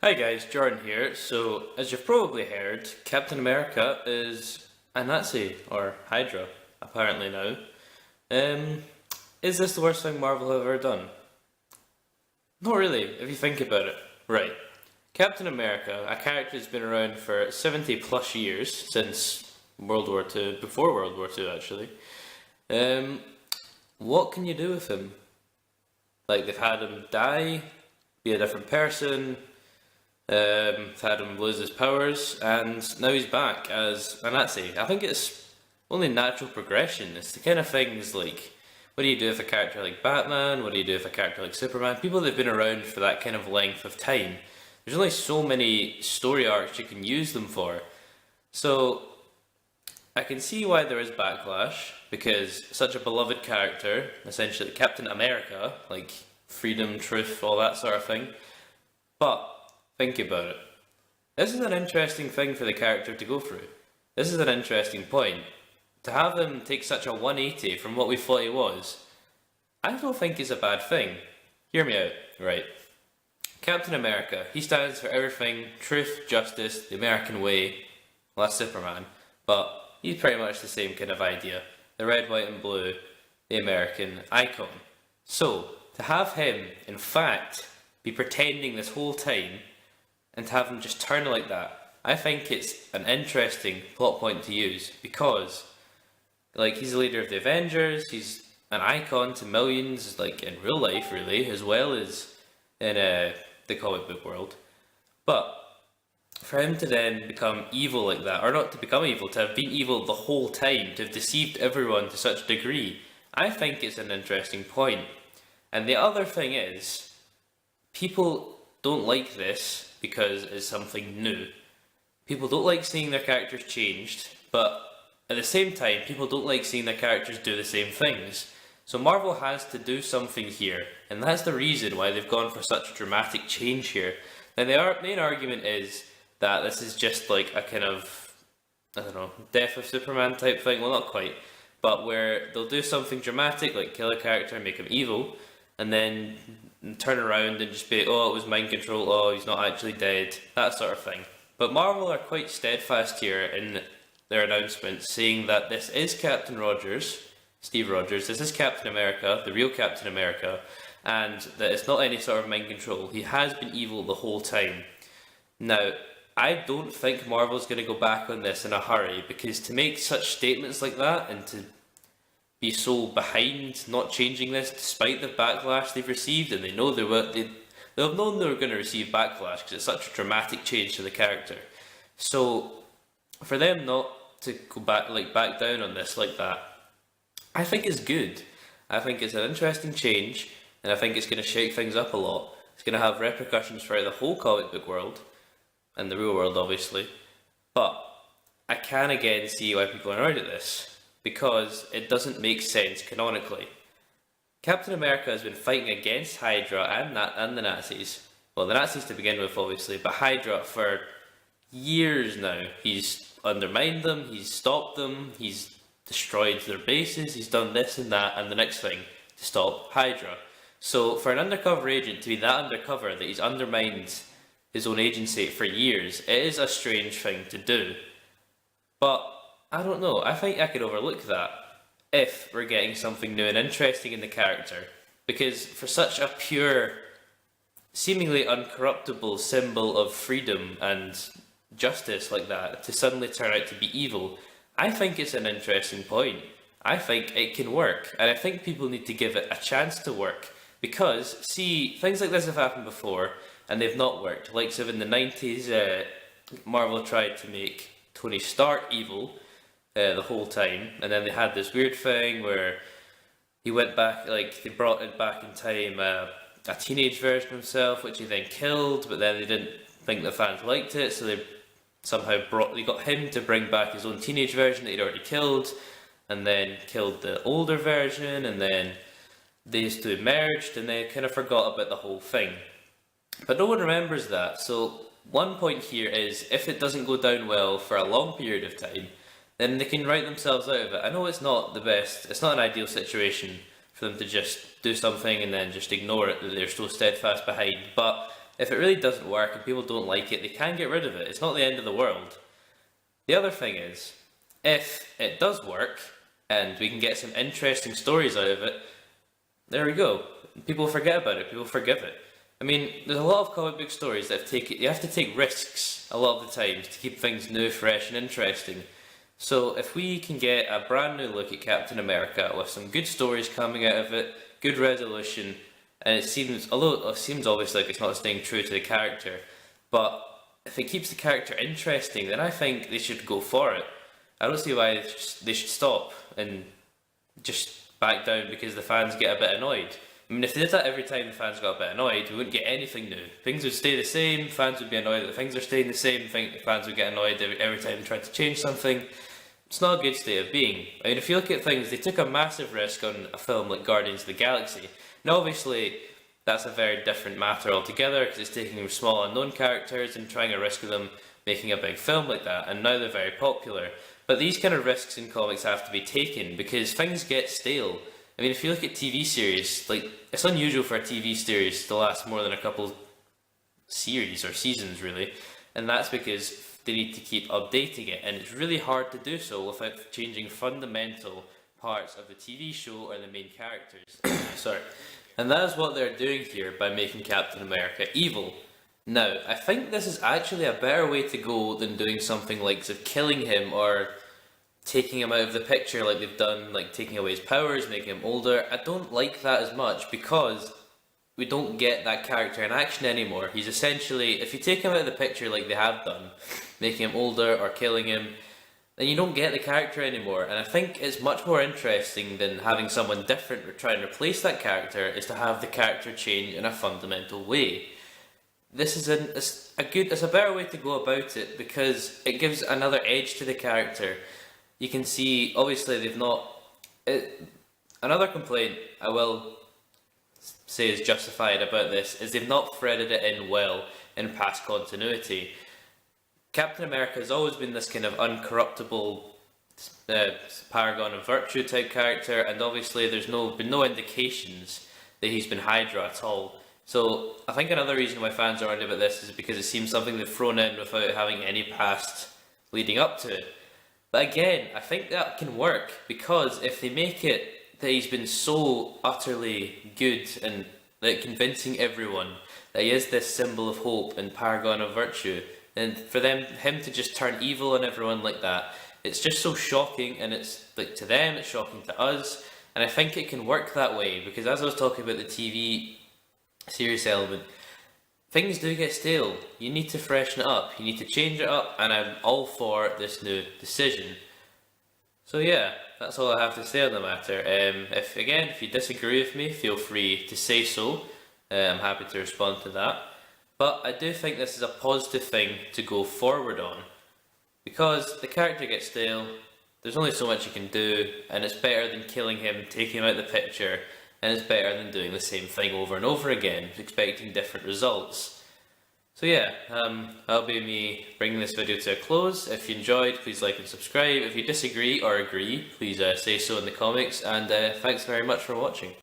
Hi guys, Jordan here. So, as you've probably heard, Captain America is a Nazi, or Hydra, apparently now. Um, is this the worst thing Marvel have ever done? Not really, if you think about it. Right. Captain America, a character that's been around for 70 plus years, since World War II, before World War II actually. Um, what can you do with him? Like, they've had him die, be a different person, had him lose his powers, and now he's back as a Nazi. I think it's only natural progression. It's the kind of things like, what do you do with a character like Batman? What do you do with a character like Superman? People that have been around for that kind of length of time. There's only so many story arcs you can use them for. So, I can see why there is backlash, because such a beloved character, essentially Captain America, like freedom, truth, all that sort of thing. But think about it. This is an interesting thing for the character to go through. This is an interesting point. To have him take such a 180 from what we thought he was, I don't think is a bad thing. Hear me out, right? Captain America, he stands for everything, truth, justice, the American way. Well, that's Superman, but he's pretty much the same kind of idea. The red, white and blue, the American icon. So, to have him, in fact, be pretending this whole time, and to have him just turn like that, I think it's an interesting plot point to use, because, like, he's the leader of the Avengers, he's an icon to millions, like, in real life, really, as well as in the comic book world. But, for him to then become evil like that, or not to become evil, to have been evil the whole time, to have deceived everyone to such a degree, I think it's an interesting point. And the other thing is, people don't like this because it's something new. People don't like seeing their characters changed, but at the same time, people don't like seeing their characters do the same things. So Marvel has to do something here, and that's the reason why they've gone for such a dramatic change here. Now the main argument is that this is just like a kind of, I don't know, death of Superman type thing. Well, not quite, but where they'll do something dramatic, like kill a character and make him evil, and then turn around and just be, oh, it was mind control, oh, he's not actually dead, that sort of thing. But Marvel are quite steadfast here in their announcements, saying that this is Captain Rogers, Steve Rogers, this is Captain America, the real Captain America, and that it's not any sort of mind control. He has been evil the whole time. Now, I don't think Marvel's going to go back on this in a hurry, because to make such statements like that and to be so behind not changing this despite the backlash they've received, and they know they'll have known they were going to receive backlash because it's such a dramatic change to the character. So for them not to go back down on this like that, I think it's good. I think it's an interesting change, and I think it's going to shake things up a lot. It's going to have repercussions throughout the whole comic book world and the real world, obviously. But I can again see why people are annoyed at this, because it doesn't make sense canonically. Captain America has been fighting against Hydra and the Nazis. Well, the Nazis to begin with, obviously, but Hydra for years now. He's undermined them, he's stopped them, he's destroyed their bases, he's done this and that and the next thing to stop Hydra. So for an undercover agent to be that undercover that he's undermined his own agency for years, it is a strange thing to do. But I don't know, I think I could overlook that if we're getting something new and interesting in the character. Because for such a pure, seemingly uncorruptible symbol of freedom and justice like that, to suddenly turn out to be evil, I think it's an interesting point. I think it can work, and I think people need to give it a chance to work. Because, see, things like this have happened before, and they've not worked. Like, so in the 90s, Marvel tried to make Tony Stark evil the whole time, and then they had this weird thing where he went back, like, they brought it back in time, a teenage version of himself, which he then killed, but then they didn't think the fans liked it, so they somehow they got him to bring back his own teenage version that he'd already killed, and then killed the older version, and then these two merged, and they kind of forgot about the whole thing. But no one remembers that, so one point here is, if it doesn't go down well for a long period of time, then they can write themselves out of it. I know it's not the best, it's not an ideal situation for them to just do something and then just ignore it that they're so steadfast behind, but if it really doesn't work and people don't like it, they can get rid of it. It's not the end of the world. The other thing is, if it does work and we can get some interesting stories out of it, there we go. People forget about it, people forgive it. I mean, there's a lot of comic book stories that you have to take risks a lot of the times to keep things new, fresh and interesting. So if we can get a brand new look at Captain America with some good stories coming out of it, good resolution, and although it seems obvious like it's not staying true to the character, but if it keeps the character interesting, then I think they should go for it. I don't see why they should stop and just back down because the fans get a bit annoyed. I mean, if they did that every time the fans got a bit annoyed, we wouldn't get anything new. Things would stay the same, fans would be annoyed that things are staying the same, fans would get annoyed every time they tried to change something. It's not a good state of being. I mean, if you look at things, they took a massive risk on a film like Guardians of the Galaxy. Now, obviously, that's a very different matter altogether because it's taking small unknown characters and trying a risk with them making a big film like that, and now they're very popular. But these kind of risks in comics have to be taken because things get stale. I mean, if you look at TV series, like, it's unusual for a TV series to last more than a couple series or seasons, really, and that's because they need to keep updating it, and it's really hard to do so without changing fundamental parts of the TV show or the main characters. Sorry. And that is what they're doing here by making Captain America evil. Now, I think this is actually a better way to go than doing something like killing him or taking him out of the picture like they've done, like taking away his powers, making him older. I don't like that as much because we don't get that character in action anymore. He's essentially, if you take him out of the picture like they have done, making him older or killing him, then you don't get the character anymore. And I think it's much more interesting than having someone different or trying to replace that character is to have the character change in a fundamental way. This is it's a better way to go about it because it gives another edge to the character. You can see, obviously they've not... another complaint I will say is justified about this is they've not threaded it in well in past continuity. Captain America has always been this kind of uncorruptible paragon of virtue type character, and obviously there's been no indications that he's been Hydra at all. So I think another reason why fans are worried about this is because it seems something they've thrown in without having any past leading up to it. But again, I think that can work because if they make it that he's been so utterly good and like convincing everyone that he is this symbol of hope and paragon of virtue, and for him to just turn evil on everyone like that, it's just so shocking, and it's like to them, it's shocking to us, and I think it can work that way because as I was talking about the TV series element, things do get stale. You need to freshen it up, you need to change it up, and I'm all for this new decision. So yeah, that's all I have to say on the matter. If you disagree with me, feel free to say so. I'm happy to respond to that. But I do think this is a positive thing to go forward on because the character gets stale, there's only so much you can do, and it's better than killing him, taking him out of the picture, and it's better than doing the same thing over and over again, expecting different results. So yeah, that'll be me bringing this video to a close. If you enjoyed, please like and subscribe. If you disagree or agree, please say so in the comments, and thanks very much for watching.